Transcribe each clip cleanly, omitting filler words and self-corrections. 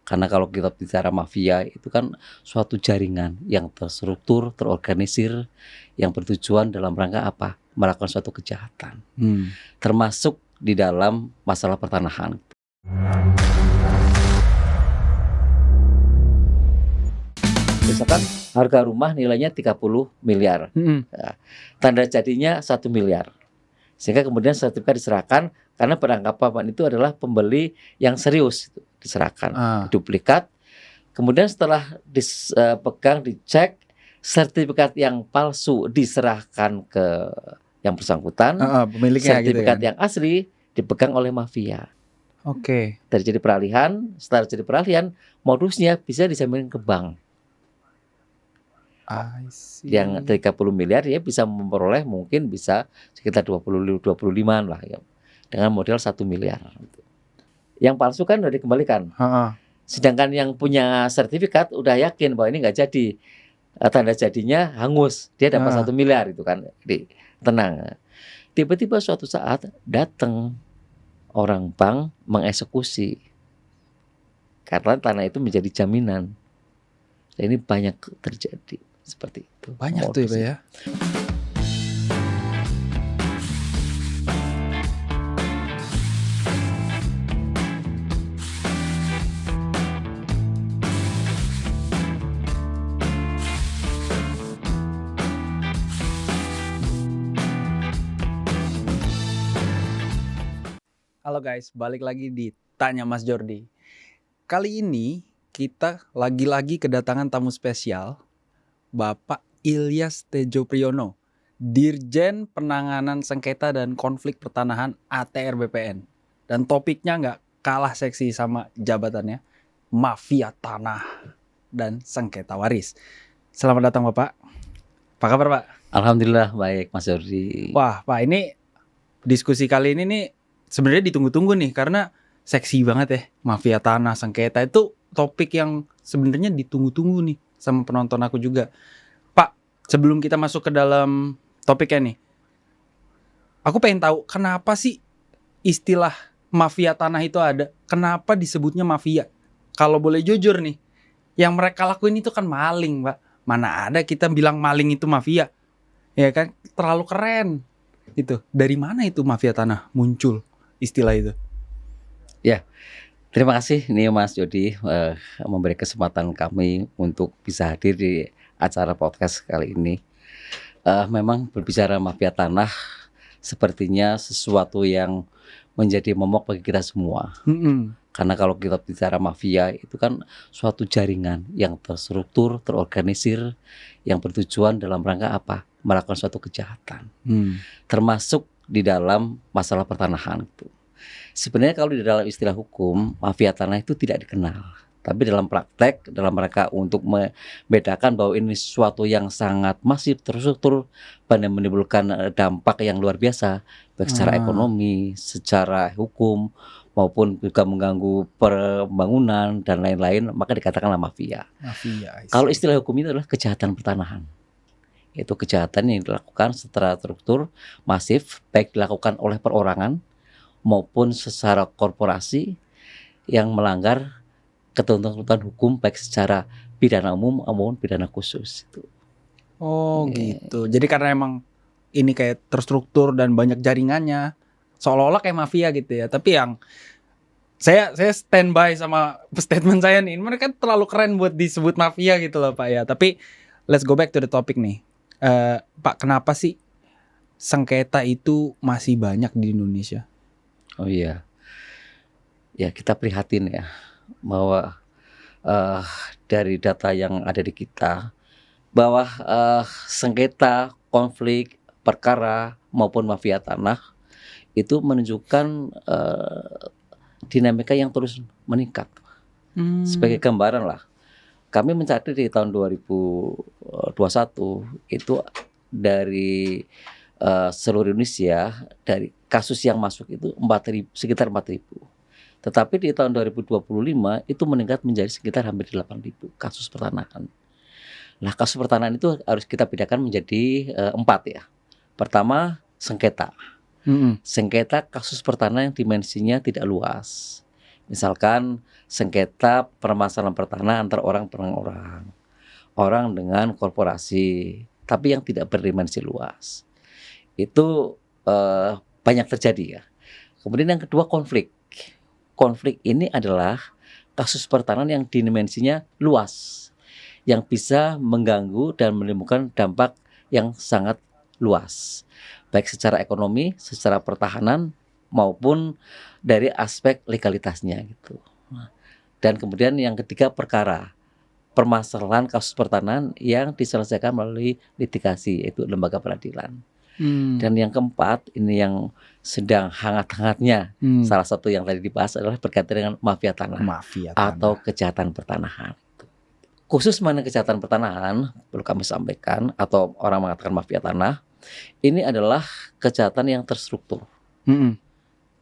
Karena kalau kita bicara mafia itu kan suatu jaringan yang terstruktur, terorganisir, yang bertujuan dalam rangka apa? Melakukan suatu kejahatan. Termasuk di dalam masalah pertanahan. Misalkan harga rumah nilainya 30 miliar. Nah, tanda jadinya 1 miliar. Sehingga kemudian sertifikat diserahkan karena beranggapan itu adalah pembeli yang serius, diserahkan duplikat. Kemudian setelah dipegang, dicek, sertifikat yang palsu diserahkan ke yang bersangkutan. Sertifikat gitu yang asli dipegang oleh mafia. Terjadi peralihan. Setelah terjadi peralihan, modusnya bisa dijamin ke bank. Yang 30 miliar dia bisa memperoleh mungkin bisa sekitar 25-an lah ya, dengan modal 1 miliar. Yang palsu kan udah dikembalikan. Sedangkan yang punya sertifikat udah yakin bahwa ini nggak jadi, tanda jadinya hangus, dia dapat 1 miliar itu kan, tenang. Tiba-tiba suatu saat datang orang bank mengeksekusi karena tanah itu menjadi jaminan. Dan ini banyak terjadi seperti itu. Banyak tuh ya. Halo guys, balik lagi di Tanya Mas Jordi. Kali ini kita lagi-lagi kedatangan tamu spesial, Bapak Ilyas Tejopriyono, Dirjen Penanganan Sengketa dan Konflik Pertanahan ATR BPN. Dan topiknya nggak kalah seksi sama jabatannya, mafia tanah dan sengketa waris. Selamat datang Bapak. Apa kabar Pak? Alhamdulillah baik Mas Jordi. Wah Pak, ini diskusi kali ini nih sebenarnya ditunggu-tunggu nih karena seksi banget ya, mafia tanah, sengketa itu topik yang sebenarnya ditunggu-tunggu nih sama penonton aku juga. Pak, sebelum kita masuk ke dalam topiknya nih, aku pengen tahu kenapa sih istilah mafia tanah itu ada? Kenapa disebutnya mafia? Kalau boleh jujur nih, yang mereka lakuin itu kan maling, Pak. Mana ada kita bilang maling itu mafia? Ya kan, terlalu keren. Itu dari mana itu mafia tanah muncul istilah itu? Ya, terima kasih nih Mas Jody memberi kesempatan kami untuk bisa hadir di acara podcast kali ini. Memang berbicara mafia tanah sepertinya sesuatu yang menjadi momok bagi kita semua. Karena kalau kita bicara mafia itu kan suatu jaringan yang terstruktur, terorganisir, yang bertujuan dalam rangka apa? Melakukan suatu kejahatan. Termasuk di dalam masalah pertanahan itu. Sebenarnya kalau di dalam istilah hukum, mafia tanah itu tidak dikenal. Tapi dalam praktek, dalam rangka untuk membedakan bahwa ini sesuatu yang sangat masif, terstruktur, dan menimbulkan dampak yang luar biasa, baik secara ekonomi, secara hukum, maupun juga mengganggu pembangunan dan lain-lain, maka dikatakanlah mafia. Kalau istilah hukum itu adalah kejahatan pertanahan. Itu kejahatan yang dilakukan secara struktur, masif, baik dilakukan oleh perorangan, maupun secara korporasi yang melanggar ketentuan hukum baik secara pidana umum maupun pidana khusus itu. Gitu. Jadi karena emang ini kayak terstruktur dan banyak jaringannya, seolah-olah kayak mafia gitu ya. Tapi yang saya standby sama statement saya nih, mereka terlalu keren buat disebut mafia gitu loh Pak ya. Tapi let's go back to the topic nih. Pak, kenapa sih sengketa itu masih banyak di Indonesia? Oh iya, ya kita prihatin ya bahwa dari data yang ada di kita bahwa sengketa, konflik, perkara maupun mafia tanah itu menunjukkan dinamika yang terus meningkat. Sebagai gambaran lah, kami mencatat di tahun 2021 itu dari seluruh Indonesia dari kasus yang masuk itu sekitar 4.000. Tetapi di tahun 2025 itu meningkat menjadi sekitar hampir 8.000 kasus pertanahan. Nah, kasus pertanahan itu harus kita bedakan menjadi 4 ya. Pertama, sengketa. Sengketa kasus pertanahan yang dimensinya tidak luas. Misalkan sengketa permasalahan pertanahan antara orang per orang, orang dengan korporasi, tapi yang tidak berdimensi luas. Itu banyak terjadi ya. Kemudian yang kedua konflik. Konflik ini adalah kasus pertanahan yang dimensinya luas, yang bisa mengganggu dan menimbulkan dampak yang sangat luas, baik secara ekonomi, secara pertahanan maupun dari aspek legalitasnya gitu. Dan kemudian yang ketiga perkara, permasalahan kasus pertanahan yang diselesaikan melalui litigasi, yaitu lembaga peradilan. Dan yang keempat, ini yang sedang hangat-hangatnya, salah satu yang tadi dibahas adalah berkaitan dengan mafia tanah atau kejahatan pertanahan. Khusus mengenai kejahatan pertanahan, perlu kami sampaikan, atau orang mengatakan mafia tanah, ini adalah kejahatan yang terstruktur,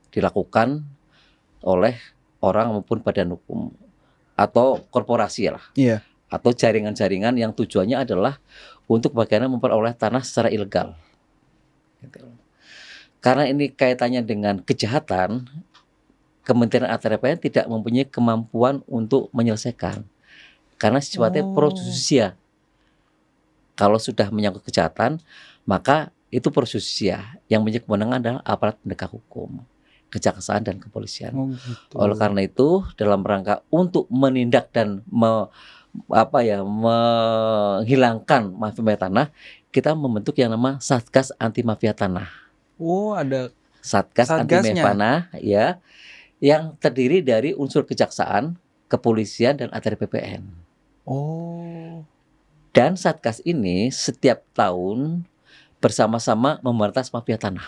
dilakukan oleh orang maupun badan hukum atau korporasi lah, atau jaringan-jaringan yang tujuannya adalah untuk bagaimana memperoleh tanah secara ilegal. Karena ini kaitannya dengan kejahatan, Kementerian ATR tidak mempunyai kemampuan untuk menyelesaikan, karena sifatnya pro justisia. Kalau sudah menyangkut kejahatan, maka itu pro justisia. Yang mempunyai kewenangan adalah aparat penegak hukum, kejaksaan dan kepolisian. Oleh karena itu, dalam rangka untuk menindak dan menghilangkan mafia tanah, kita membentuk yang nama Satgas Anti Mafia Tanah. Ada Satgas Anti Mafia Tanah, ya, yang terdiri dari unsur kejaksaan, kepolisian dan ATR BPN. Dan Satgas ini setiap tahun bersama-sama memberantas mafia tanah.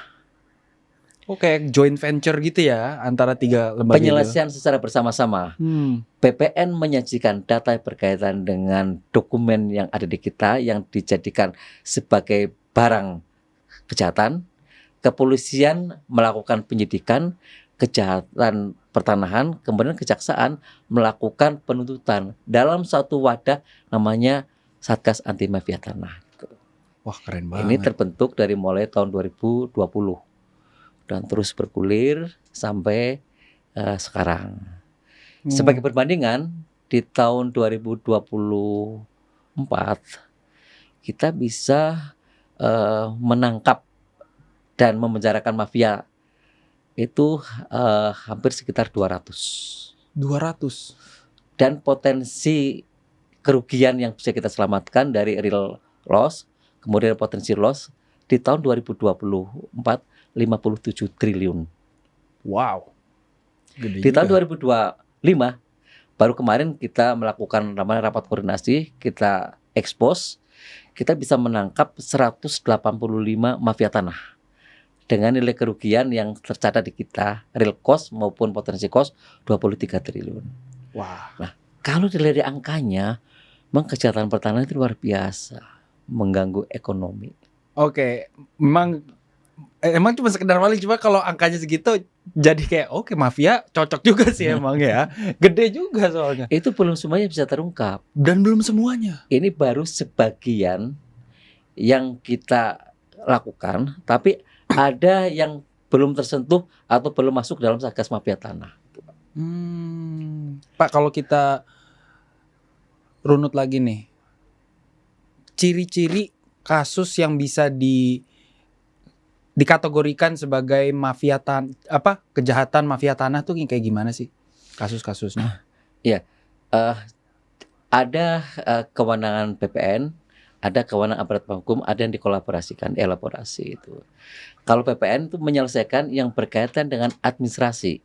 Kayak joint venture gitu ya antara 3 lembaga. Penyelesaian secara bersama-sama. BPN menyajikan data berkaitan dengan dokumen yang ada di kita yang dijadikan sebagai barang kejahatan. Kepolisian melakukan penyidikan kejahatan pertanahan, kemudian kejaksaan melakukan penuntutan dalam satu wadah namanya Satgas Anti Mafia Tanah. Wah, keren banget. Ini terbentuk dari mulai tahun 2020. Dan terus bergulir sampai sekarang. Sebagai perbandingan, di tahun 2024 kita bisa menangkap dan memenjarakan mafia itu hampir sekitar 200. Dan potensi kerugian yang bisa kita selamatkan dari real loss, kemudian potensi loss di tahun 2024 57 triliun. Wow. Gede di juga. tahun 2025 baru kemarin kita melakukan namanya rapat koordinasi, kita expose, kita bisa menangkap 185 mafia tanah dengan nilai kerugian yang tercatat di kita, real cost maupun potensi cost 23 triliun. Wah. Nah, kalau dilihat angkanya, memang kejahatan pertanahan itu luar biasa, mengganggu ekonomi. Emang cuma sekedar maling, cuma kalau angkanya segitu jadi kayak mafia cocok juga sih emang ya. Gede juga soalnya. Itu belum semuanya bisa terungkap. Dan belum semuanya. Ini baru sebagian yang kita lakukan, tapi ada yang belum tersentuh atau belum masuk dalam Satgas Mafia Tanah. Pak, kalau kita runut lagi nih, ciri-ciri kasus yang bisa dikategorikan sebagai kejahatan mafia tanah tuh kayak gimana sih kasus-kasusnya? Iya, ada kewenangan BPN, ada kewenangan aparat hukum, ada yang dikolaborasikan, elaborasi itu. Kalau BPN itu menyelesaikan yang berkaitan dengan administrasi.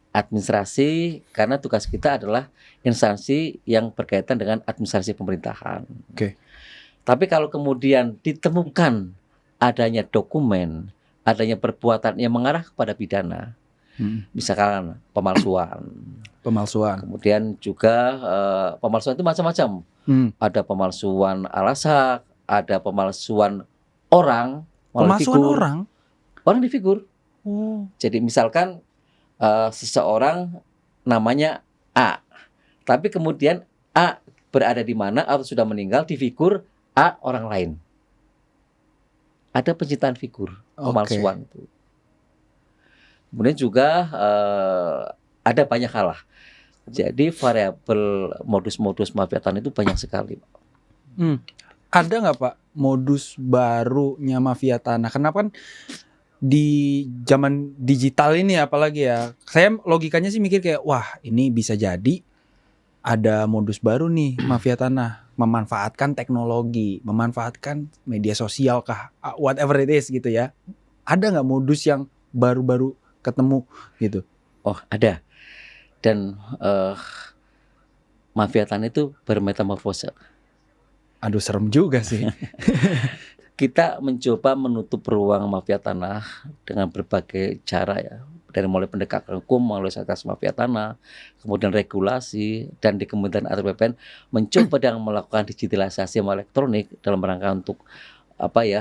Administrasi, karena tugas kita adalah instansi yang berkaitan dengan administrasi pemerintahan. Tapi kalau kemudian ditemukan adanya dokumen, adanya perbuatan yang mengarah kepada pidana, misalkan pemalsuan. Kemudian juga pemalsuan itu macam-macam. Ada pemalsuan alasak, ada pemalsuan orang, orang di figur. Jadi misalkan seseorang namanya A, tapi kemudian A berada di mana atau sudah meninggal di figur A orang lain. Ada pencitraan figur, pemalsuan itu. Kemudian juga ada banyak hal lah. Jadi variabel modus-modus mafia tanah itu banyak sekali. Hmm. Ada nggak Pak modus barunya mafia tanah? Kenapa kan di zaman digital ini apalagi ya, saya logikanya sih mikir kayak wah ini bisa jadi ada modus baru nih mafia tanah, memanfaatkan teknologi, memanfaatkan media sosial kah, whatever it is gitu ya. Ada nggak modus yang baru-baru ketemu gitu? Oh, ada. Dan mafia tanah itu bermetamorfose. Aduh serem juga sih. Kita mencoba menutup ruang mafia tanah dengan berbagai cara ya. Dari mulai pendekatan hukum melalui Satgas Mafia Tanah, kemudian regulasi, dan di Kementerian ATR BPN mencoba dengan melakukan digitalisasi elektronik dalam rangka untuk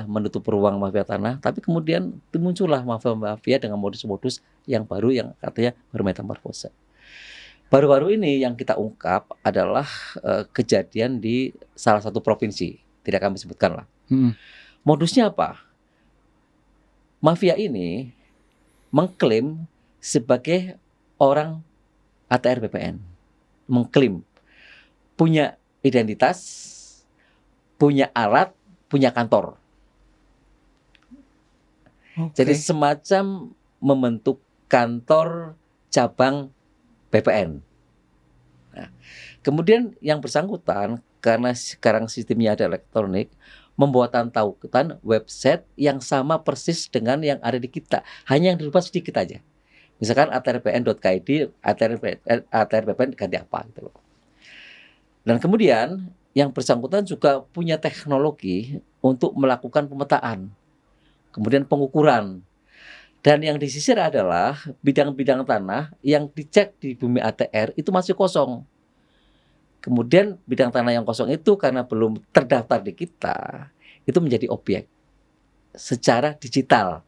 menutup ruang mafia tanah. Tapi kemudian muncullah mafia-mafia dengan modus-modus yang baru yang katanya bermetamorfose. Baru-baru ini yang kita ungkap adalah kejadian di salah satu provinsi, tidak kami sebutkan lah. Modusnya apa? Mafia ini mengklaim sebagai orang ATR BPN, mengklaim punya identitas, punya alat, punya kantor. Jadi semacam membentuk kantor cabang BPN. Nah, kemudian yang bersangkutan karena sekarang sistemnya ada elektronik, membuatan tautan website yang sama persis dengan yang ada di kita, hanya yang dirubah sedikit aja. Misalkan atrpn.id, atrpn ganti apa gitu loh. Dan kemudian yang bersangkutan juga punya teknologi untuk melakukan pemetaan, kemudian pengukuran. Dan yang disisir adalah bidang-bidang tanah yang dicek di bumi ATR itu masih kosong. Kemudian bidang tanah yang kosong itu karena belum terdaftar di kita, itu menjadi objek secara digital.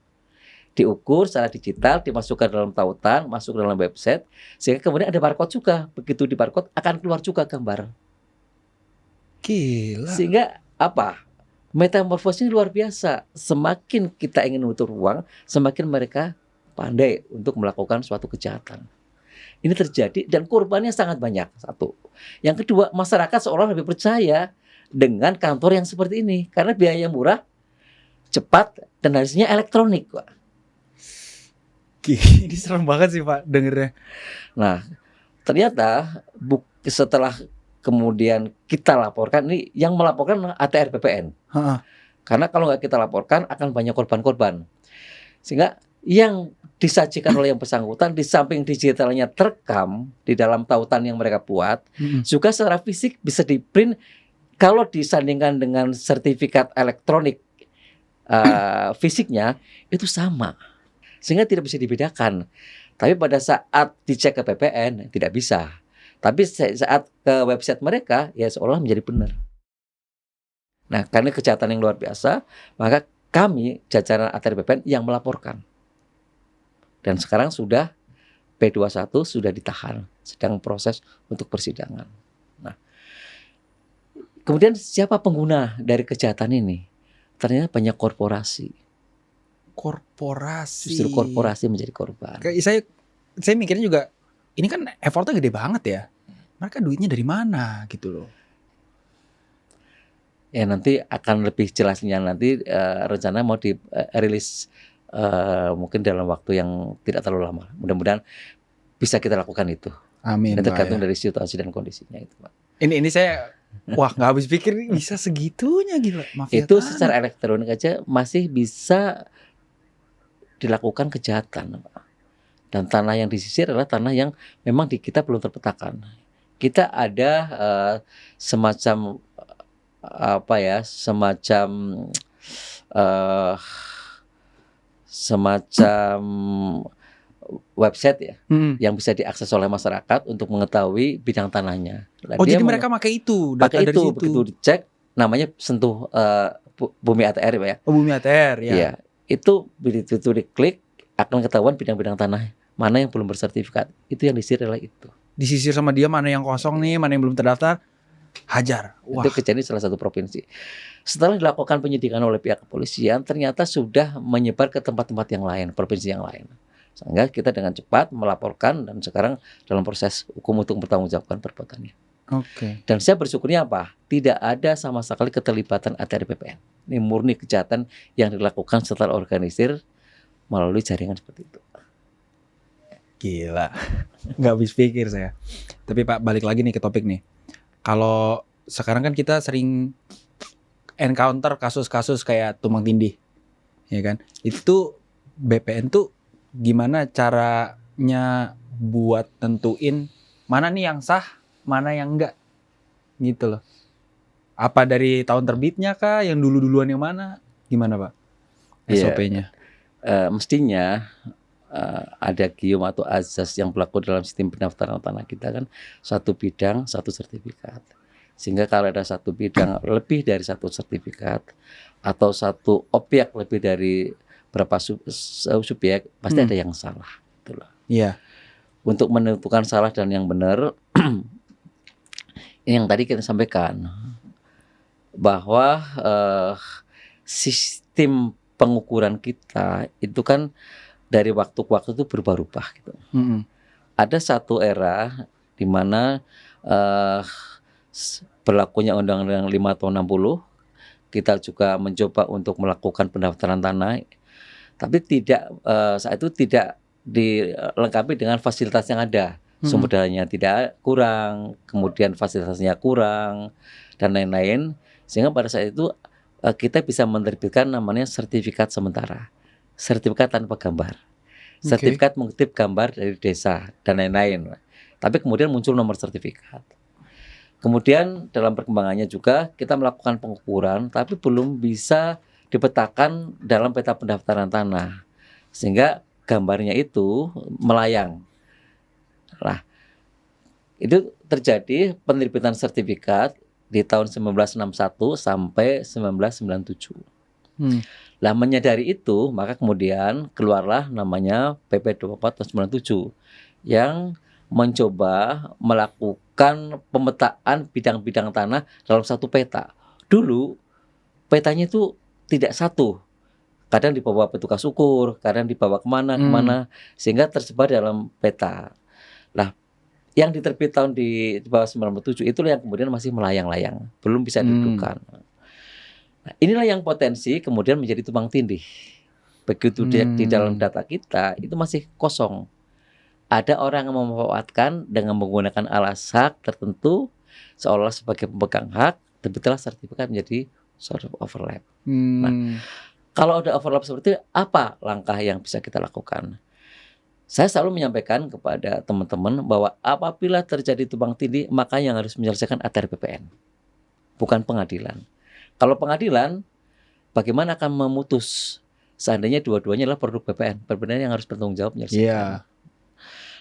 Diukur secara digital, dimasukkan dalam tautan, masuk dalam website, sehingga kemudian ada barcode juga. Begitu di barcode akan keluar juga gambar. Gila. Sehingga apa? Metamorfosis ini luar biasa. Semakin kita ingin menutup ruang, semakin mereka pandai untuk melakukan suatu kejahatan. Ini terjadi dan korbannya sangat banyak. Satu. Yang kedua, masyarakat seolah lebih percaya dengan kantor yang seperti ini karena biaya murah, cepat, dan hasilnya elektronik, Pak. Ini serem banget sih Pak dengernya. Nah, ternyata setelah kemudian kita laporkan, ini yang melaporkan ATR BPN. Karena kalau nggak kita laporkan akan banyak korban-korban. Sehingga yang disajikan oleh yang bersangkutan di samping digitalnya terekam di dalam tautan yang mereka buat, juga secara fisik bisa di-print. Kalau disandingkan dengan sertifikat elektronik fisiknya itu sama, sehingga tidak bisa dibedakan. Tapi pada saat dicek ke BPN tidak bisa. Tapi saat ke website mereka ya seolah menjadi benar. Nah, karena kejahatan yang luar biasa, maka kami jajaran ATR BPN yang melaporkan. Dan sekarang sudah P21 sudah ditahan, sedang proses untuk persidangan. Nah, kemudian siapa pengguna dari kejahatan ini? Ternyata banyak korporasi. Justru korporasi menjadi korban. Saya mikirnya juga, ini kan effortnya gede banget ya. Mereka duitnya dari mana gitu loh. Ya nanti akan lebih jelasnya nanti rencana mau dirilis mungkin dalam waktu yang tidak terlalu lama. Mudah-mudahan bisa kita lakukan itu. Amin. Dan tergantung dari situasi dan kondisinya itu, Pak. Ini saya nggak habis pikir bisa segitunya gila. Mafia itu tanah. Secara elektronik aja masih bisa dilakukan kejahatan, Pak. Dan tanah yang disisir adalah tanah yang memang di kita belum terpetakan. Kita ada semacam website ya, yang bisa diakses oleh masyarakat untuk mengetahui bidang tanahnya. Jadi mereka pakai itu, data dari situ. Begitu dicek, namanya sentuh bumi ATR ya. Bumi ATR ya. Iya, itu begitu diklik akan ketahuan bidang-bidang tanah mana yang belum bersertifikat. Itu yang disisir adalah itu. Disisir sama dia mana yang kosong nih, mana yang belum terdaftar, hajar. Wah. Itu kejadian salah satu provinsi. Setelah dilakukan penyidikan oleh pihak kepolisian, ternyata sudah menyebar ke tempat-tempat yang lain, provinsi yang lain. Sehingga kita dengan cepat melaporkan dan sekarang dalam proses hukum untuk mempertanggungjawabkan perbuatannya. Oke. Dan saya bersyukurnya apa? Tidak ada sama sekali keterlibatan ATR BPN. Ini murni kejahatan yang dilakukan setelah organisir melalui jaringan seperti itu. Gila. Nggak habis pikir saya. Tapi Pak, balik lagi nih ke topik nih. Kalau sekarang kan kita sering encounter kasus-kasus kayak tumpang tindih, ya kan? Itu BPN tuh gimana caranya buat tentuin mana nih yang sah, mana yang enggak, gitu loh. Apa dari tahun terbitnya kah, yang dulu-duluan yang mana? Gimana Pak SOP-nya? Mestinya ada gium atau azas yang berlaku dalam sistem pendaftaran tanah kita kan, satu bidang satu sertifikat. Sehingga kalau ada satu bidang lebih dari satu sertifikat atau satu objek lebih dari berapa subjek, pasti ada yang salah. Itulah. Iya. Untuk menentukan salah dan yang benar, ini yang tadi kita sampaikan bahwa sistem pengukuran kita itu kan dari waktu ke waktu itu berubah-ubah gitu. Ada satu era di mana berlakunya Undang-Undang 5 tahun 60, kita juga mencoba untuk melakukan pendaftaran tanah, tapi tidak saat itu tidak dilengkapi dengan fasilitas yang ada. Sumber dayanya tidak kurang, kemudian fasilitasnya kurang dan lain-lain, sehingga pada saat itu kita bisa menerbitkan namanya sertifikat sementara, sertifikat tanpa gambar, sertifikat mengutip gambar dari desa dan lain-lain. Tapi kemudian muncul nomor sertifikat. Kemudian dalam perkembangannya juga kita melakukan pengukuran, tapi belum bisa dipetakan dalam peta pendaftaran tanah, sehingga gambarnya itu melayang. Nah, itu terjadi penerbitan sertifikat di tahun 1961 sampai 1997. Lah menyadari itu, maka kemudian keluarlah namanya PP 24 tahun 97 yang mencoba melakukan pemetaan bidang-bidang tanah dalam satu peta. Dulu petanya itu tidak satu, kadang dibawa petugas ukur, kadang dibawa kemana, sehingga tersebar dalam peta. Nah, yang diterbit tahun di bawah 97 itulah yang kemudian masih melayang-layang, belum bisa didudukan. Nah, inilah yang potensi kemudian menjadi tumpang tindih. Begitu di dalam data kita itu masih kosong. Ada orang yang memanfaatkan dengan menggunakan alas hak tertentu seolah sebagai pemegang hak, terbitlah sertifikat menjadi sort of overlap. Nah, kalau ada overlap seperti itu, apa langkah yang bisa kita lakukan? Saya selalu menyampaikan kepada teman-teman bahwa apabila terjadi tumpang tindih, maka yang harus menyelesaikan ATR BPN, bukan pengadilan. Kalau pengadilan, bagaimana akan memutus seandainya dua-duanya adalah produk BPN? BPN yang harus bertanggung jawab menyelesaikan.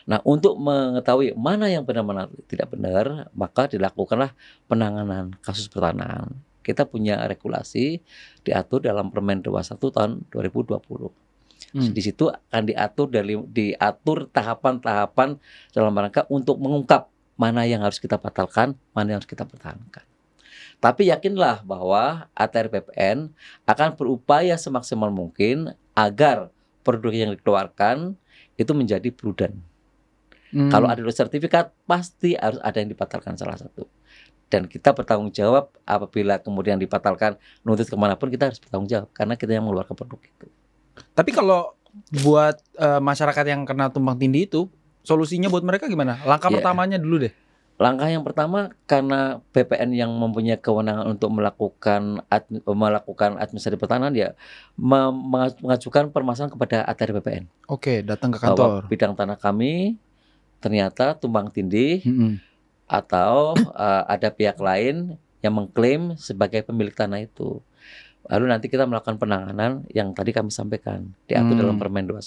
Nah, untuk mengetahui mana yang benar mana tidak benar, maka dilakukanlah penanganan kasus pertanahan. Kita punya regulasi diatur dalam Permen 21 tahun 2020. Di situ akan diatur tahapan-tahapan dalam rangka untuk mengungkap mana yang harus kita batalkan, mana yang harus kita pertahankan. Tapi yakinlah bahwa ATR BPN akan berupaya semaksimal mungkin agar produk yang dikeluarkan itu menjadi prudent. Kalau ada sertifikat, pasti harus ada yang dibatalkan salah satu. Dan kita bertanggung jawab apabila kemudian dibatalkan, nuntut kemanapun kita harus bertanggung jawab karena kita yang mengeluarkan produk itu. Tapi kalau buat masyarakat yang kena tumpang tindih itu, solusinya buat mereka gimana? Langkah pertamanya dulu deh. Langkah yang pertama, karena BPN yang mempunyai kewenangan untuk melakukan administrasi pertanahan, ya mengajukan permasalahan kepada ATR BPN. Oke, datang ke kantor. Bahwa bidang tanah kami ternyata tumpang tindih atau ada pihak lain yang mengklaim sebagai pemilik tanah itu. Lalu nanti kita melakukan penanganan yang tadi kami sampaikan, diatur dalam Permen 21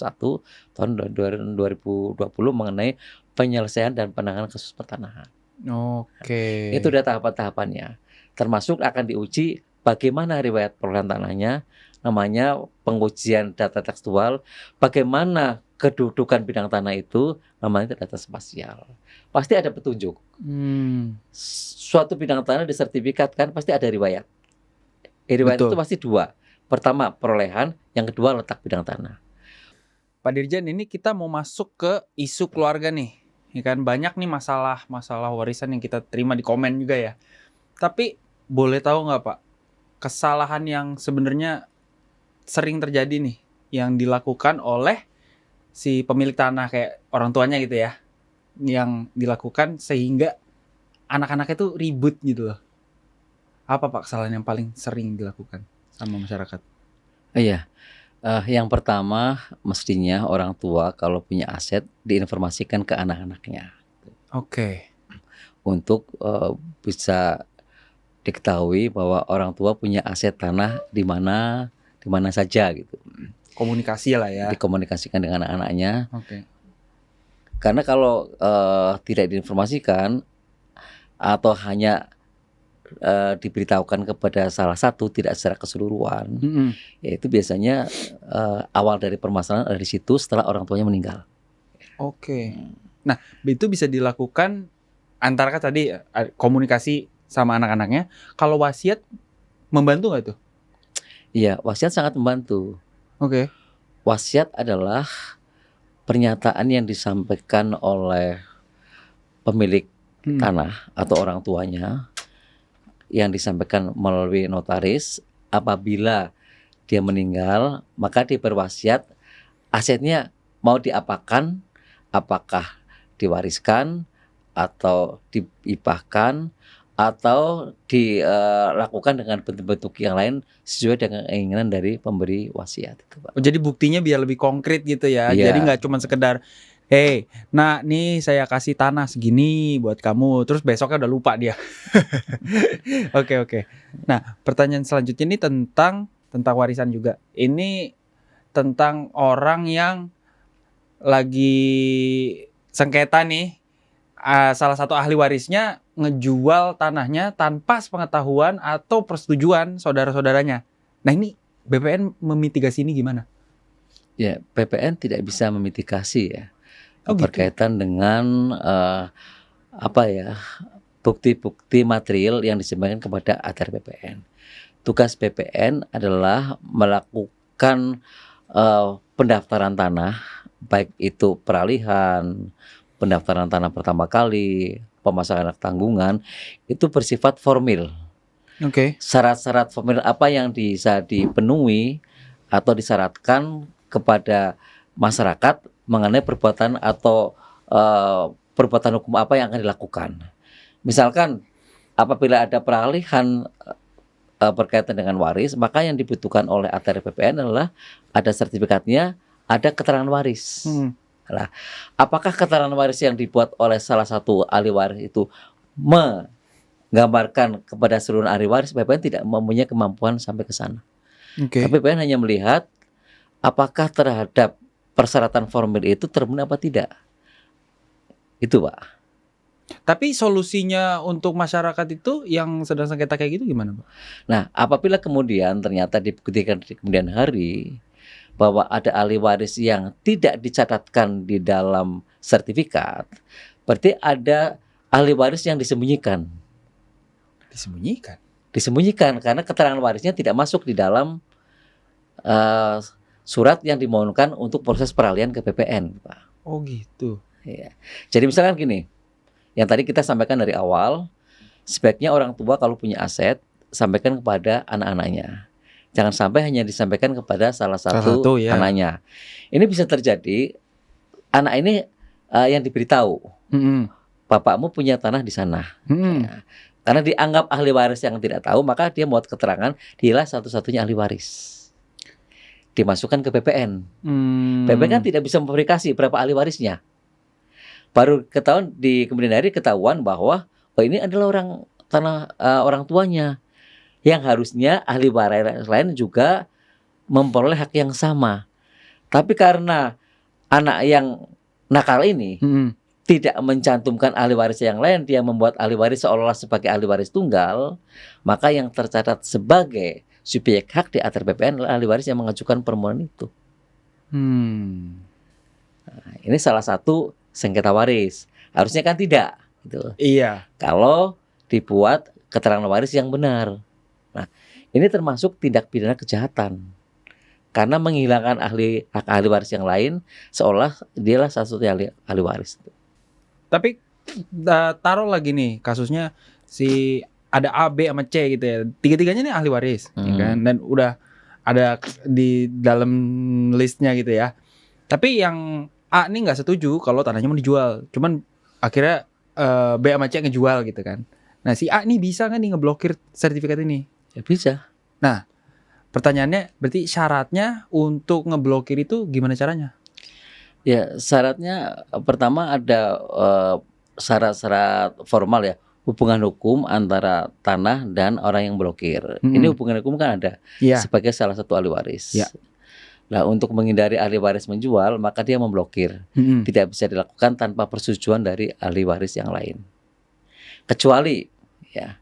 tahun 2020 mengenai penyelesaian dan penanganan kasus pertanahan. Oke. Itu udah tahapan-tahapannya. Termasuk akan diuji bagaimana riwayat perolehan tanahnya, namanya pengujian data tekstual, bagaimana kedudukan bidang tanah itu, namanya data spasial. Pasti ada petunjuk. Suatu bidang tanah disertifikatkan pasti ada riwayat. Riwayat itu pasti dua. Pertama perolehan, yang kedua letak bidang tanah. Pak Dirjen, ini kita mau masuk ke isu keluarga nih. Ya kan banyak nih masalah warisan yang kita terima di komen juga ya. Tapi boleh tahu nggak Pak, kesalahan yang sebenarnya sering terjadi nih yang dilakukan oleh si pemilik tanah kayak orang tuanya gitu ya, yang dilakukan sehingga anak-anaknya tuh ribut gitu loh. Apa Pak kesalahan yang paling sering dilakukan sama masyarakat? Iya, yang pertama mestinya orang tua kalau punya aset diinformasikan ke anak-anaknya Oke. untuk, bisa diketahui bahwa orang tua punya aset tanah di mana saja gitu. Komunikasi lah ya. Dikomunikasikan dengan anak-anaknya. Oke. Karena kalau, tidak diinformasikan atau hanya, diberitahukan kepada salah satu tidak secara keseluruhan, Mm-mm. ya itu biasanya, awal dari permasalahan ada di situ setelah orang tuanya meninggal. Oke. Nah, itu bisa dilakukan antara kan tadi komunikasi sama anak-anaknya. Kalau wasiat membantu nggak tuh? Iya, wasiat sangat membantu. Oke. Wasiat adalah pernyataan yang disampaikan oleh pemilik tanah atau orang tuanya yang disampaikan melalui notaris. Apabila dia meninggal, maka dia berwasiat asetnya mau diapakan, apakah diwariskan atau dihibahkan atau dilakukan dengan bentuk-bentuk yang lain sesuai dengan keinginan dari pemberi wasiat itu, Pak. Oh, jadi buktinya biar lebih konkret gitu ya. Iya. Jadi nggak cuma sekedar, hey, nah nih saya kasih tanah segini buat kamu, terus besoknya udah lupa dia. Oke. Nah, pertanyaan selanjutnya ini tentang warisan juga. Ini tentang orang yang lagi sengketa nih. Salah satu ahli warisnya ngejual tanahnya tanpa sepengetahuan atau persetujuan saudara-saudaranya. Nah, ini BPN memitigasi ini gimana? Ya, BPN tidak bisa memitigasi ya. Oh, gitu. Berkaitan dengan bukti-bukti material yang disampaikan kepada ATR BPN. Tugas BPN adalah melakukan pendaftaran tanah, baik itu peralihan, pendaftaran tanah pertama kali, pemasangan hak tanggungan, itu bersifat formil. Oke. Syarat-syarat formil apa yang bisa dipenuhi atau disyaratkan kepada masyarakat mengenai perbuatan atau perbuatan hukum apa yang akan dilakukan. Misalkan apabila ada peralihan berkaitan dengan waris, maka yang dibutuhkan oleh ATR BPN adalah ada sertifikatnya, ada keterangan waris. Nah, apakah keterangan waris yang dibuat oleh salah satu ahli waris itu menggambarkan kepada seluruh ahli waris? BPN tidak mempunyai kemampuan sampai ke sana. Oke. Tapi BPN hanya melihat apakah terhadap persyaratan formil itu terpenuhi apa tidak. Itu, Pak. Tapi solusinya untuk masyarakat itu yang sedang sengketa kayak gitu gimana, Pak? Nah, apabila kemudian ternyata dibuktikan di kemudian hari bahwa ada ahli waris yang tidak dicatatkan di dalam sertifikat, berarti ada ahli waris yang disembunyikan. Disembunyikan karena keterangan warisnya tidak masuk di dalam surat yang dimohonkan untuk proses peralihan ke BPN, Pak. Oh gitu. Ya. Jadi misalkan gini, yang tadi kita sampaikan dari awal, sebaiknya orang tua kalau punya aset sampaikan kepada anak-anaknya. Jangan sampai hanya disampaikan kepada salah satu ya. anaknya. Ini bisa terjadi anak ini yang diberitahu, bapakmu punya tanah di sana. Ya. Karena dianggap ahli waris yang tidak tahu, maka dia membuat keterangan dialah satu-satunya ahli waris. Dimasukkan ke BPN. BPN kan tidak bisa memverifikasi berapa ahli warisnya. Baru ketahuan di kemudian hari ketahuan bahwa ini adalah orang tuanya. Yang harusnya ahli waris lain juga memperoleh hak yang sama. Tapi karena anak yang nakal ini tidak mencantumkan ahli waris yang lain, dia membuat ahli waris seolah-olah sebagai ahli waris tunggal, maka yang tercatat sebagai subjek hak di ATR BPN adalah ahli waris yang mengajukan permohonan itu. Nah, ini salah satu sengketa waris. Harusnya kan tidak, gitu. Iya. Kalau dibuat keterangan waris yang benar. Nah, ini termasuk tindak pidana kejahatan. karena menghilangkan ahli waris yang lain, seolah dialah satu-satunya ahli waris. Tapi taruh lagi nih kasusnya si ada A, B sama C gitu ya. Tiga-tiganya nih ahli waris, ya kan? Dan udah ada di dalam listnya gitu ya. Tapi yang A nih nggak setuju kalau tanahnya mau dijual. Cuman akhirnya B sama C ngejual gitu kan. Nah si A nih bisa nggak nih ngeblokir sertifikat ini? Ya bisa. Nah pertanyaannya berarti syaratnya untuk ngeblokir itu gimana caranya? Ya syaratnya pertama ada syarat-syarat formal ya. Hubungan hukum antara tanah dan orang yang blokir. Ini hubungan hukum kan ada sebagai salah satu ahli waris. Nah, untuk menghindari ahli waris menjual, maka dia memblokir. Tidak bisa dilakukan tanpa persetujuan dari ahli waris yang lain. Kecuali ya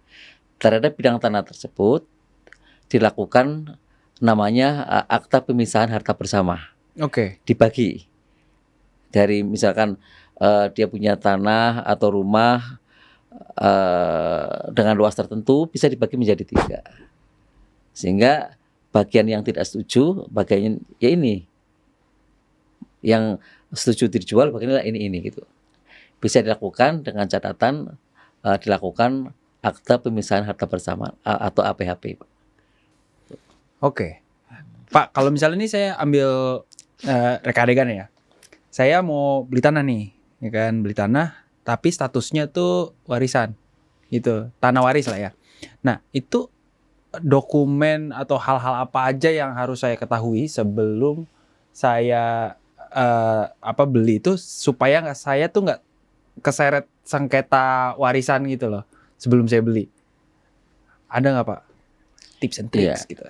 terhadap bidang tanah tersebut dilakukan namanya akta pemisahan harta bersama. Dibagi. Dari misalkan dia punya tanah atau rumah dengan luas tertentu bisa dibagi menjadi 3. Sehingga bagian yang tidak setuju, bagian ya ini yang setuju dijual, bagian ini gitu. Bisa dilakukan dengan catatan dilakukan akta pemisahan harta bersama atau APHP. Pak, kalau misalnya ini saya ambil reka adegan ya. Saya mau beli tanah nih, ya kan, beli tanah tapi statusnya tuh warisan. Gitu, tanah waris lah ya. Nah, itu dokumen atau hal-hal apa aja yang harus saya ketahui sebelum saya beli itu supaya saya tuh nggak keseret sengketa warisan gitu loh sebelum saya beli. Ada nggak Pak tips and tricks gitu?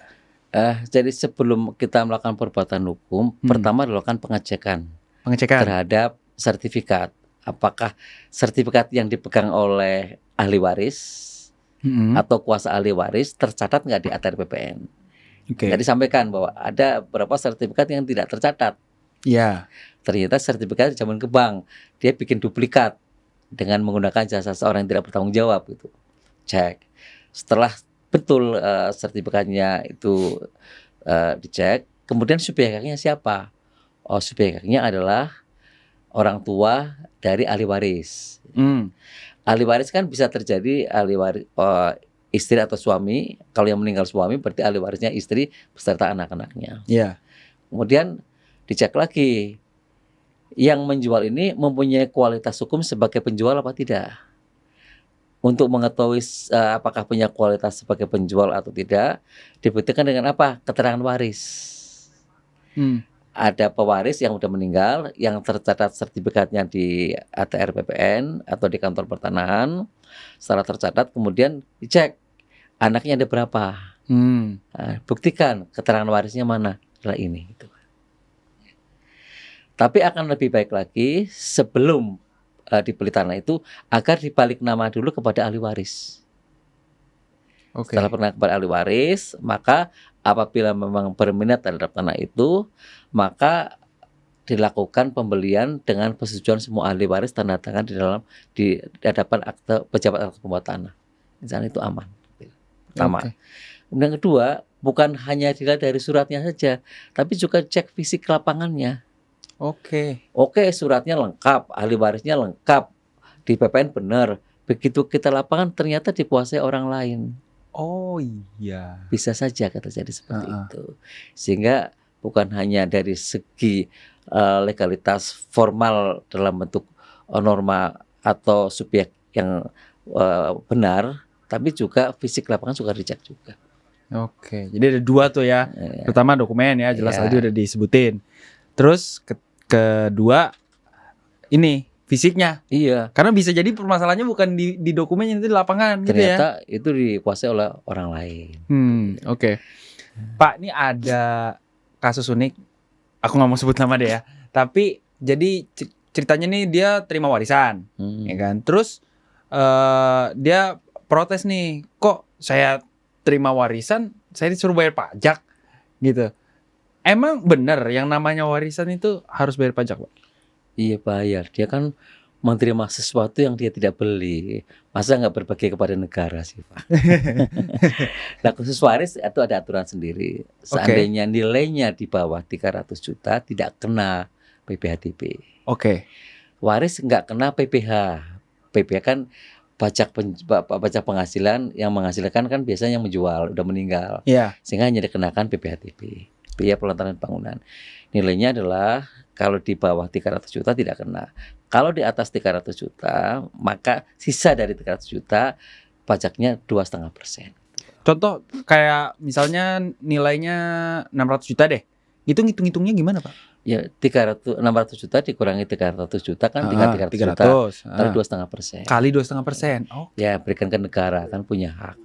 Jadi sebelum kita melakukan perbuatan hukum, pertama dilakukan pengecekan terhadap sertifikat. Apakah sertifikat yang dipegang oleh ahli waris atau kuasa ahli waris tercatat nggak di ATR BPN? Jadi sampaikan bahwa ada beberapa sertifikat yang tidak tercatat. Ternyata sertifikat zaman ke bank, dia bikin duplikat dengan menggunakan jasa seorang yang tidak bertanggung jawab gitu. Cek. Setelah betul sertifikatnya itu dicek, kemudian subjek haknya siapa? Subjek haknya adalah orang tua dari ahli waris. Ahli waris kan bisa terjadi ahli waris istri atau suami. Kalau yang meninggal suami berarti ahli warisnya istri beserta anak-anaknya. Kemudian dicek lagi, yang menjual ini mempunyai kualitas hukum sebagai penjual apa tidak. Untuk mengetahui apakah punya kualitas sebagai penjual atau tidak, dibuktikan dengan apa? Keterangan waris. Ada pewaris yang sudah meninggal, yang tercatat sertifikatnya di ATR BPN atau di kantor pertanahan. Setelah tercatat, kemudian dicek anaknya ada berapa. Buktikan keterangan warisnya mana, adalah ini. Gitu. Tapi akan lebih baik lagi sebelum dibeli tanah itu agar dibalik nama dulu kepada ahli waris. Setelah pernah kepada ahli waris, maka apabila memang berminat terhadap tanah itu, maka dilakukan pembelian dengan persetujuan semua ahli waris, tanda tangan di hadapan akte pejabat akte pembuat tanah. Misalnya itu aman. Pertama. Kemudian kedua, bukan hanya dilihat dari suratnya saja, tapi juga cek fisik lapangannya. Suratnya lengkap, ahli warisnya lengkap, di BPN benar. Begitu kita lapangan ternyata dikuasai orang lain. Bisa saja terjadi seperti itu. Sehingga bukan hanya dari segi legalitas formal dalam bentuk norma atau subjek yang benar, tapi juga fisik lapangan juga dicek juga. Jadi ada 2 tuh ya. Pertama dokumen ya, jelas tadi udah disebutin. Terus kedua ini fisiknya. Karena bisa jadi permasalahannya bukan di dokumennya, itu di lapangan. Ternyata gitu ya. Itu dikuasai oleh orang lain. Pak, ini ada kasus unik. Aku nggak mau sebut nama deh ya. Tapi jadi ceritanya nih dia terima warisan, ya kan. Terus dia protes nih, kok saya terima warisan, saya disuruh bayar pajak, gitu. Emang benar yang namanya warisan itu harus bayar pajak, Pak? Iya bayar. Dia kan menerima sesuatu yang dia tidak beli. Masa nggak berbagi kepada negara sih, Pak? Nah, khusus waris itu ada aturan sendiri. Seandainya nilainya di bawah 300 juta tidak kena PPHDP. Oke. Waris nggak kena PPH. PPH kan pajak penghasilan, yang menghasilkan kan biasanya yang menjual, udah meninggal. Iya. Sehingga hanya dikenakan PPHDP, biaya pelontaran bangunan. Nilainya adalah kalau di bawah 300 juta tidak kena. Kalau di atas 300 juta, maka sisa dari 300 juta pajaknya 2,5%. Contoh kayak misalnya nilainya 600 juta deh. Itu ngitung-ngitungnya gimana, Pak? Ya 600 juta dikurangi 300 juta kan tinggal 300 juta. 300. Taruh 2,5%. Kali 2,5%. Oh. Ya berikan ke negara, kan punya hak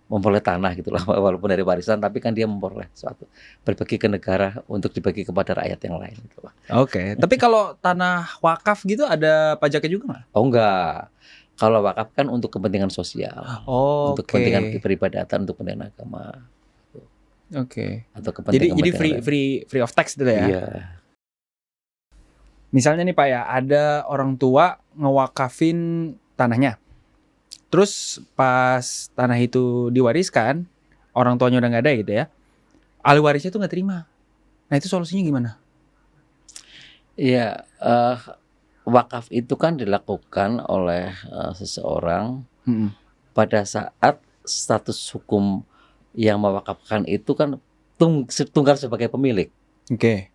memperoleh tanah gitu lah, walaupun dari warisan, tapi kan dia memperoleh sesuatu, berbagi ke negara untuk dibagi kepada rakyat yang lain gitu lah. Oke. Tapi kalau tanah wakaf gitu ada pajaknya juga nggak? Oh enggak. Kalau wakaf kan untuk kepentingan sosial, untuk kepentingan peribadatan, untuk kepentingan agama. Oke. Atau kepentingan. Jadi free of tax gitu ya? Iya. Misalnya nih Pak ya, ada orang tua ngewakafin tanahnya. Terus pas tanah itu diwariskan, orang tuanya udah nggak ada gitu ya, ahli warisnya tuh nggak terima. Nah itu solusinya gimana? Iya, wakaf itu kan dilakukan oleh seseorang pada saat status hukum yang mewakafkan itu kan tunggal sebagai pemilik. Oke.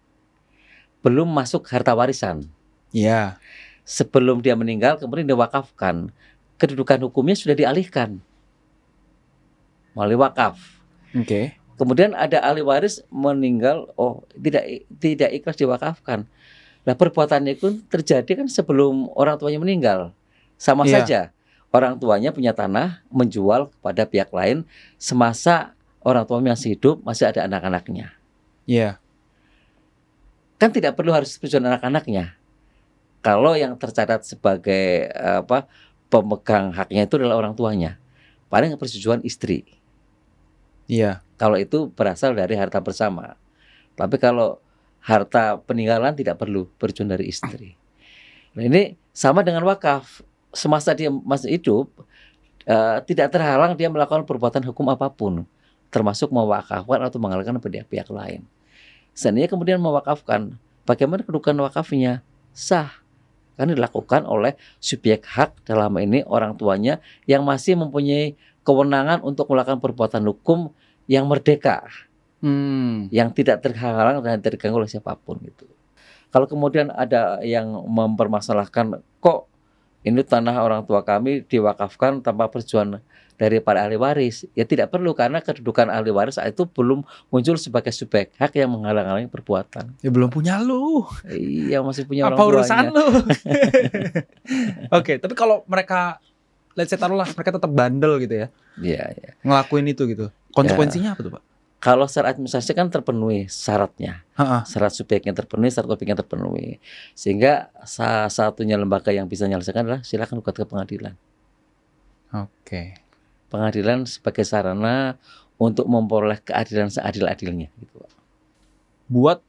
Belum masuk harta warisan. Iya. Sebelum dia meninggal kemudian diwakafkan, kedudukan hukumnya sudah dialihkan melalui wakaf. Oke. Kemudian ada ahli waris meninggal, tidak ikhlas diwakafkan. Nah perbuatannya itu terjadi kan sebelum orang tuanya meninggal. Sama saja, orang tuanya punya tanah menjual kepada pihak lain semasa orang tuanya masih hidup, masih ada anak-anaknya. Iya. Kan tidak perlu harus persetujuan anak-anaknya. Kalau yang tercatat sebagai pemegang haknya itu adalah orang tuanya, paling persetujuan istri. Iya. Kalau itu berasal dari harta bersama. Tapi kalau harta peninggalan tidak perlu persetujuan dari istri. Nah, ini sama dengan wakaf. Semasa dia masih hidup, tidak terhalang dia melakukan perbuatan hukum apapun, termasuk mewakafkan atau mengalihkan pada pihak lain. Seandainya kemudian mewakafkan, bagaimana kedudukan wakafnya? Sah. Karena dilakukan oleh subjek hak, dalam ini orang tuanya yang masih mempunyai kewenangan untuk melakukan perbuatan hukum yang merdeka, yang tidak terhalang dan terganggu oleh siapapun gitu. Kalau kemudian ada yang mempermasalahkan, kok ini tanah orang tua kami diwakafkan tanpa persetujuan dari para ahli waris, ya tidak perlu, karena kedudukan ahli waris itu belum muncul sebagai subjek hak yang menghalang-halangi perbuatan. Ya belum punya lu. Iya, masih punya orang Apa tuanya. urusan lu? Oke, tapi kalau mereka, let's say taruhlah mereka tetap bandel gitu ya. Iya. Ngelakuin itu gitu. Konsekuensinya apa tuh, Pak? Kalau secara administrasi kan terpenuhi syaratnya. Syarat subjeknya terpenuhi, syarat objeknya terpenuhi. Sehingga salah satunya lembaga yang bisa menyelesaikan adalah silakan gugat ke pengadilan. Oke. Pengadilan sebagai sarana untuk memperoleh keadilan seadil-adilnya gitu. Buat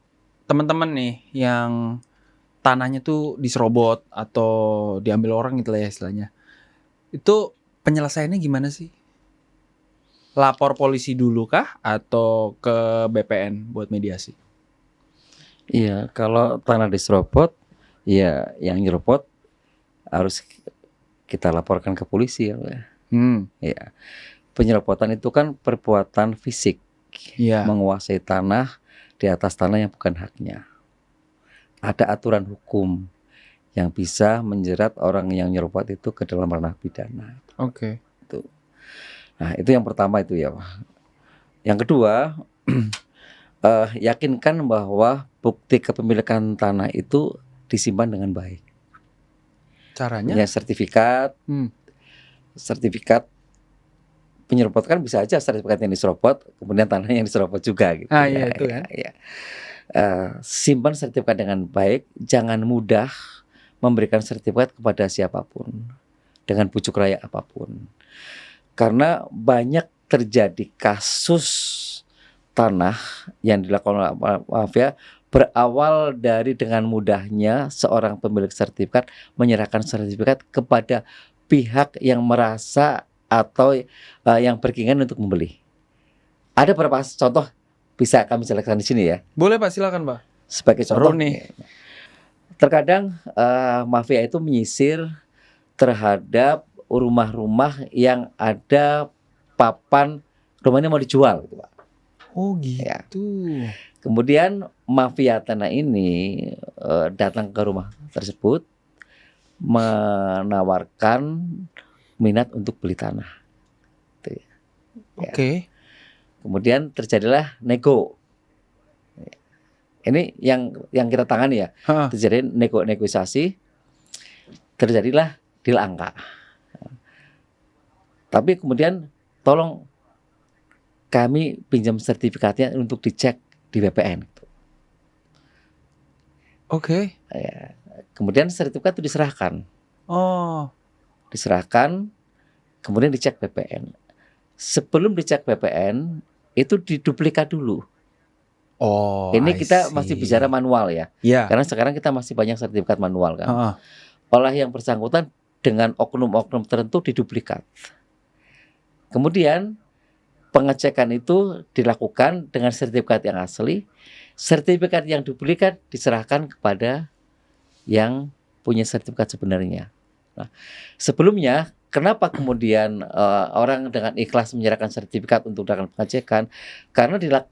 teman-teman nih yang tanahnya tuh diserobot atau diambil orang gitu lah ya istilahnya. Itu penyelesaiannya gimana sih? Lapor polisi dulu kah atau ke BPN buat mediasi? Iya, kalau tanah diserobot, ya yang nyerobot harus kita laporkan ke polisi ya. Ya, penyerobotan itu kan perbuatan fisik, menguasai tanah di atas tanah yang bukan haknya. Ada aturan hukum yang bisa menjerat orang yang nyerobot itu ke dalam ranah pidana. Oke. Itu. Nah itu yang pertama itu ya. Yang kedua, yakinkan bahwa bukti kepemilikan tanah itu disimpan dengan baik. Caranya? Ya sertifikat. Sertifikat penyerobot kan bisa aja sertifikat yang diserobot, kemudian tanahnya yang diserobot juga gitu. Iya itu kan. Ya. Simpan sertifikat dengan baik, jangan mudah memberikan sertifikat kepada siapapun dengan bujuk rayu apapun. Karena banyak terjadi kasus tanah yang dilakukan oleh mafia berawal dari dengan mudahnya seorang pemilik sertifikat menyerahkan sertifikat kepada pihak yang merasa atau yang berkeinginan untuk membeli. Ada beberapa contoh bisa kami jelaskan di sini ya. Boleh Pak, silakan Pak. Sebagai Seru contoh nih. terkadang mafia itu menyisir terhadap rumah-rumah yang ada papan rumahnya mau dijual gitu, Pak. Oh Ya. gitu. Kemudian mafia tanah ini datang ke rumah tersebut menawarkan minat untuk beli tanah. Gitu ya. Oke. Kemudian terjadilah nego. Ini yang kita tangani ya. Ha. Terjadi negosiasi, terjadilah deal angka. Tapi kemudian tolong kami pinjam sertifikatnya untuk dicek di BPN. Oke. Ya. Kemudian sertifikat itu diserahkan. Oh. Diserahkan, kemudian dicek BPN. Sebelum dicek BPN, itu diduplikat dulu. Oh. Ini I kita masih see. bicara manual ya. Ya. Karena sekarang kita masih banyak sertifikat manual kan. Ha-ha. Oleh yang bersangkutan dengan oknum-oknum tertentu diduplikat. Kemudian pengecekan itu dilakukan dengan sertifikat yang asli. Sertifikat yang duplikat diserahkan kepada yang punya sertifikat sebenarnya. Nah, sebelumnya kenapa kemudian orang dengan ikhlas menyerahkan sertifikat untuk dilakukan pengecekan? Karena dilakukan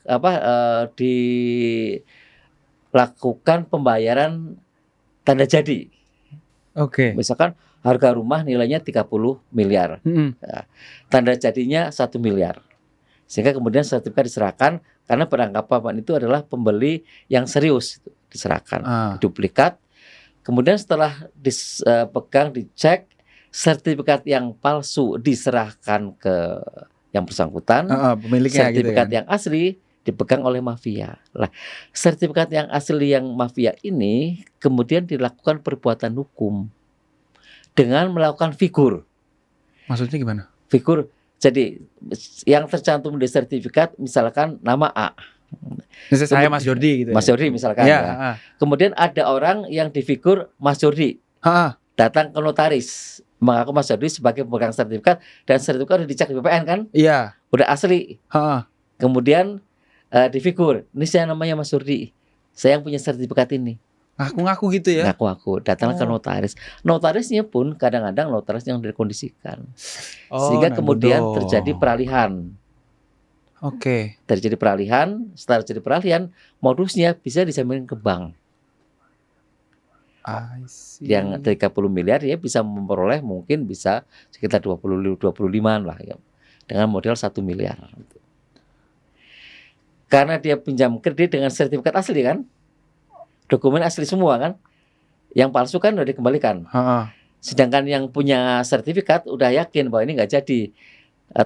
pembayaran tanda jadi. Oke. Misalkan harga rumah nilainya 30 miliar. Tanda jadinya 1 miliar. Sehingga kemudian sertifikat diserahkan karena beranggapan itu adalah pembeli yang serius, diserahkan. Duplikat. Kemudian setelah dipegang, dicek, sertifikat yang palsu diserahkan ke yang bersangkutan. Pemiliknya sertifikat gitu kan? yang asli dipegang oleh mafia. Nah, sertifikat yang asli yang mafia ini kemudian dilakukan perbuatan hukum dengan melakukan figur. Maksudnya gimana? Figur. Jadi yang tercantum di sertifikat misalkan nama A. Misalnya saya Mas Jordi gitu. Mas Jordi misalkan ya. Kemudian ada orang yang difigur Mas Jordi. Datang ke notaris, mengaku Mas Jordi sebagai pemegang sertifikat dan sertifikat udah dicek di BPN kan? Iya. Udah asli. Kemudian difigur, ini saya namanya Mas Jordi. Saya yang punya sertifikat ini. Ngaku-ngaku gitu ya? Ngaku-ngaku, datang ke notaris. Notarisnya pun kadang-kadang notaris yang dikondisikan. Sehingga kemudian terjadi peralihan. Oke. Terjadi peralihan, setelah terjadi peralihan, modusnya bisa dijamin ke bank. I see. Yang 30 miliar ya bisa memperoleh mungkin bisa sekitar 25-an lah ya. Dengan modal 1 miliar. Karena dia pinjam kredit dengan sertifikat asli kan? Dokumen asli semua kan? Yang palsu kan udah dikembalikan. Sedangkan yang punya sertifikat udah yakin bahwa ini nggak jadi,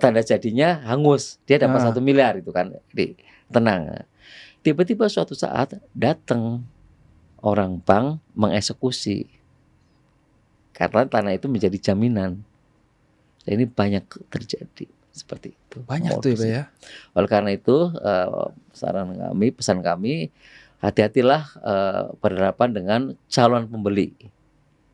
tanda jadinya hangus, dia dapat 1 miliar itu kan. Jadi tenang. Tiba-tiba suatu saat datang orang bank mengeksekusi karena tanah itu menjadi jaminan. Dan ini banyak terjadi seperti itu. Banyak tuh ya. Oleh karena itu saran kami, pesan kami, hati-hatilah berhadapan dengan calon pembeli.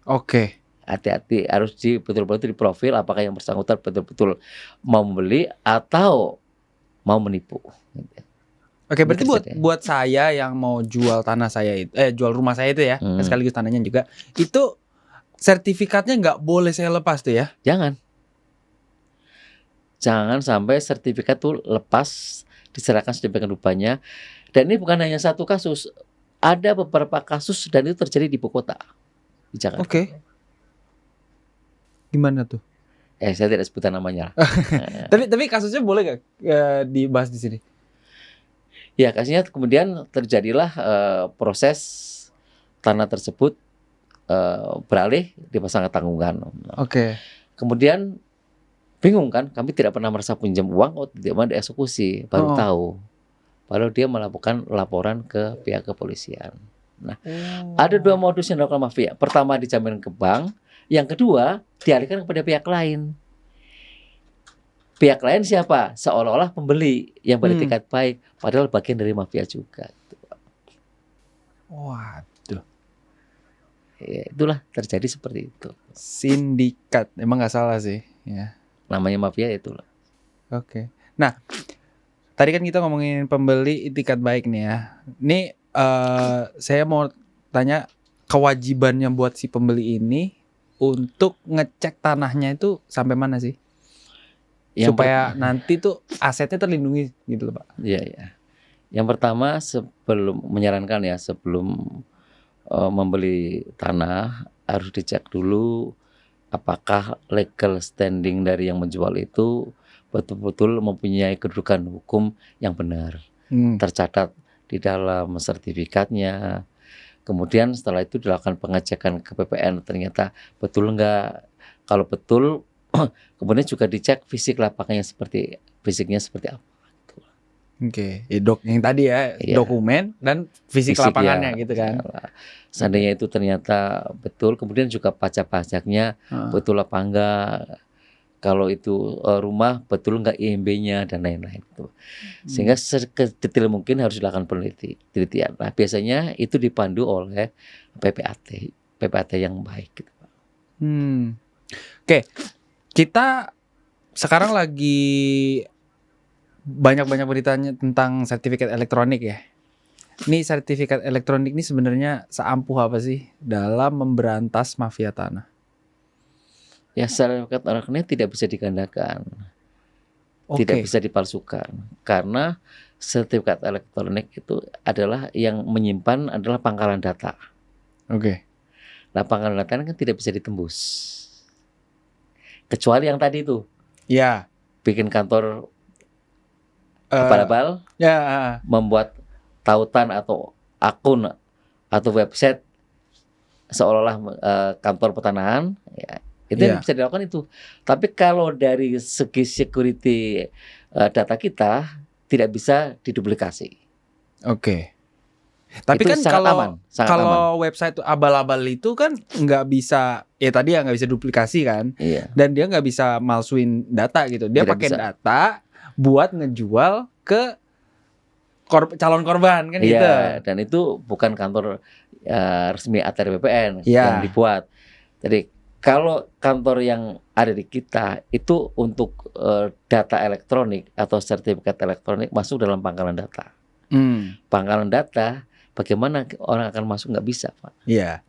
Oke. Hati-hati, harus betul-betul di profil apakah yang bersangkutan betul-betul mau membeli atau mau menipu. Oke, berarti buat saya yang mau jual tanah saya itu, jual rumah saya itu ya, sekaligus tanahnya juga, itu sertifikatnya nggak boleh saya lepas tuh ya? Jangan sampai sertifikat tuh lepas, diserahkan sedemikian rupanya. Dan ini bukan hanya satu kasus, ada beberapa kasus dan itu terjadi di ibu kota, di Jakarta. Oke. Gimana tuh? Saya tidak sebutkan namanya. Tapi kasusnya boleh nggak dibahas di sini? Ya, kasusnya kemudian terjadilah proses tanah tersebut beralih dipasang tanggungan. Oke. Kemudian bingung kan, kami tidak pernah merasa pinjam uang, tidak dieksekusi, baru tahu. Padahal dia melakukan laporan ke pihak kepolisian. Nah, ada 2 modus yang dilakukan mafia. Pertama dijamin ke bank, yang kedua dialihkan kepada pihak lain. Pihak lain siapa? Seolah-olah pembeli yang beretikat baik, padahal bagian dari mafia juga. Waduh, Ya, itulah terjadi seperti itu. sindikat. Emang nggak salah sih. Ya, Namanya mafia itulah. oke. Nah, tadi kan kita ngomongin pembeli itikat baik nih ya. Ini saya mau tanya kewajibannya buat si pembeli ini untuk ngecek tanahnya itu sampai mana sih? Yang Supaya nanti tuh asetnya terlindungi gitu loh, Pak. Iya, ya. Yang pertama sebelum menyarankan ya, sebelum membeli tanah harus dicek dulu apakah legal standing dari yang menjual itu betul-betul mempunyai kedudukan hukum yang benar, tercatat di dalam sertifikatnya. Kemudian setelah itu dilakukan pengecekan ke PPN, ternyata betul enggak. Kalau betul, kemudian juga dicek fisiknya seperti apa. Oke, dok yang tadi ya, Iya. dokumen dan fisik Fisik lapangannya ya. gitu kan. Seandainya itu ternyata betul, kemudian juga pajak-pajaknya betul apa enggak. Kalau itu rumah betul enggak IMB-nya dan lain-lain itu. Sehingga sedetail mungkin harus dilakukan penelitian. Nah, biasanya itu dipandu oleh PPAT yang baik gitu. Oke, kita sekarang lagi banyak-banyak beritanya tentang sertifikat elektronik ya. Ini sertifikat elektronik ini sebenarnya seampuh apa sih dalam memberantas mafia tanah? Ya, sertifikat elektronik tidak bisa digandakan, tidak bisa dipalsukan, karena sertifikat elektronik itu adalah yang menyimpan adalah pangkalan data. Oke. Nah, pangkalan data kan tidak bisa ditembus, kecuali yang tadi itu. Ya. Bikin kantor abal-abal, membuat tautan atau akun atau website seolah-olah kantor pertanahan, ya, itu yang bisa dilakukan itu. Tapi kalau dari segi security data kita tidak bisa diduplikasi. Oke. Tapi itu kan kalau website abal-abal itu kan nggak bisa, ya tadi ya nggak bisa duplikasi kan, dan dia nggak bisa malsuin data gitu. Dia pakai data buat ngejual ke calon korban kan gitu. Dan itu bukan kantor resmi ATR BPN yang dibuat. Jadi kalau kantor yang ada di kita itu untuk data elektronik atau sertifikat elektronik masuk dalam pangkalan data. Pangkalan data bagaimana orang akan masuk, nggak bisa, Pak. Iya.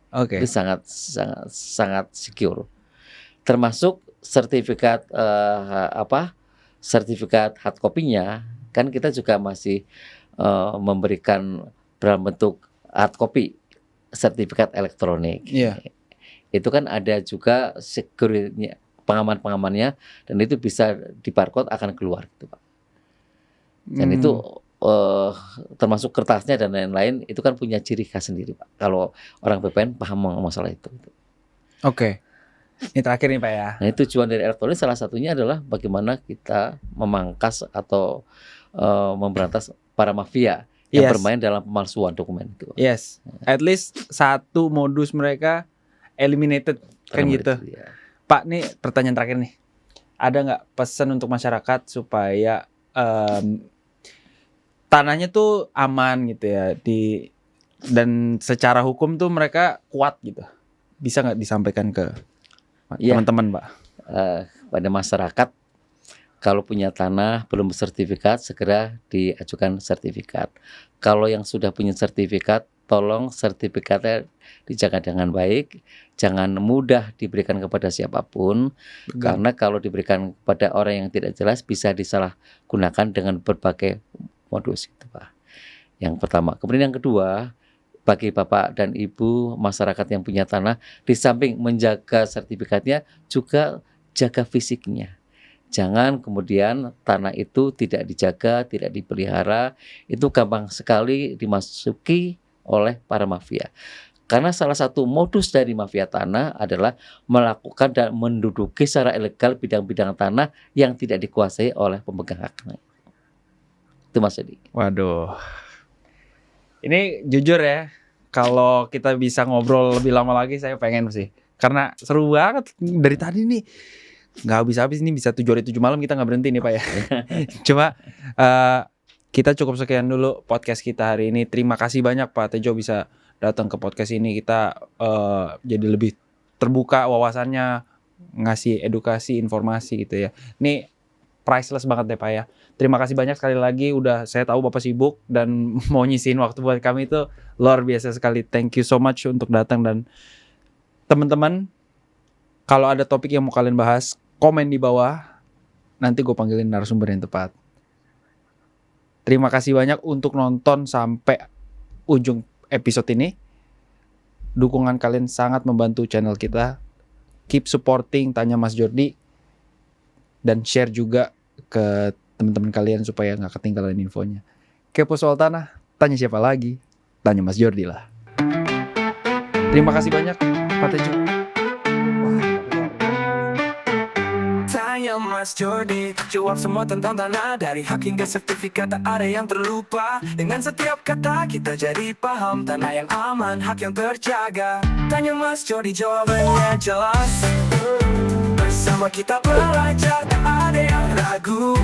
Oke. Itu sangat secure. Termasuk sertifikat sertifikat hard copy-nya kan kita juga masih memberikan dalam bentuk hard copy sertifikat elektronik. Iya. Itu kan ada juga security pengaman-pengamannya dan itu bisa di barcode akan keluar gitu, Pak. Dan itu termasuk kertasnya dan lain-lain itu kan punya ciri khas sendiri, Pak. Kalau orang BPN paham masalah itu. Oke. Ini terakhir nih, Pak ya. Nah, tujuan dari elektronik salah satunya adalah bagaimana kita memangkas atau memberantas para mafia yang bermain dalam pemalsuan dokumen itu. Yes. At least satu modus mereka eliminated kan gitu. Ya. Pak, nih pertanyaan terakhir nih. Ada nggak pesan untuk masyarakat supaya tanahnya tuh aman gitu ya, dan secara hukum tuh mereka kuat gitu? Bisa nggak disampaikan ke teman-teman, Pak? Pada masyarakat, kalau punya tanah belum bersertifikat, segera diajukan sertifikat. Kalau yang sudah punya sertifikat, tolong sertifikatnya dijaga dengan baik, jangan mudah diberikan kepada siapapun. Karena kalau diberikan kepada orang yang tidak jelas bisa disalahgunakan dengan berbagai modus itu, Pak. Yang pertama. Kemudian yang kedua, bagi Bapak dan Ibu masyarakat yang punya tanah, di samping menjaga sertifikatnya juga jaga fisiknya. Jangan kemudian tanah itu tidak dijaga, tidak dipelihara, itu gampang sekali dimasuki oleh para mafia. Karena salah satu modus dari mafia tanah adalah melakukan dan menduduki secara ilegal bidang-bidang tanah yang tidak dikuasai oleh pemegang haknya. Itu Mas Edi. Waduh. Ini jujur ya, kalau kita bisa ngobrol lebih lama lagi saya pengen sih. Karena seru banget dari tadi nih. Nggak habis-habis nih, bisa 7 hari 7 malam kita nggak berhenti nih, Pak ya. Cuma Kita cukup sekian dulu podcast kita hari ini. Terima kasih banyak Pak Tejo bisa datang ke podcast ini. Kita jadi lebih terbuka wawasannya, ngasih edukasi, informasi gitu ya. Ini priceless banget deh Pak ya. Terima kasih banyak sekali lagi. Udah, saya tahu Bapak sibuk dan mau nyisihin waktu buat kami itu luar biasa sekali. Thank you so much untuk datang. Dan teman-teman, kalau ada topik yang mau kalian bahas, komen di bawah. Nanti gue panggilin narasumber yang tepat. Terima kasih banyak untuk nonton sampai ujung episode ini. Dukungan kalian sangat membantu channel kita. Keep supporting Tanya Mas Jordi. Dan share juga ke teman-teman kalian supaya gak ketinggalan infonya. Kepo soal tanah, tanya siapa lagi? Tanya Mas Jordi lah. Terima kasih banyak Pak Tejo. Tanya Mas Jordi, jawab semua tentang tanah. Dari hak hingga sertifikat tak ada yang terlupa. Dengan setiap kata kita jadi paham. Tanah yang aman, hak yang terjaga. Tanya Mas Jordi, jawabannya jelas. Bersama kita belajar, tak ada yang ragu.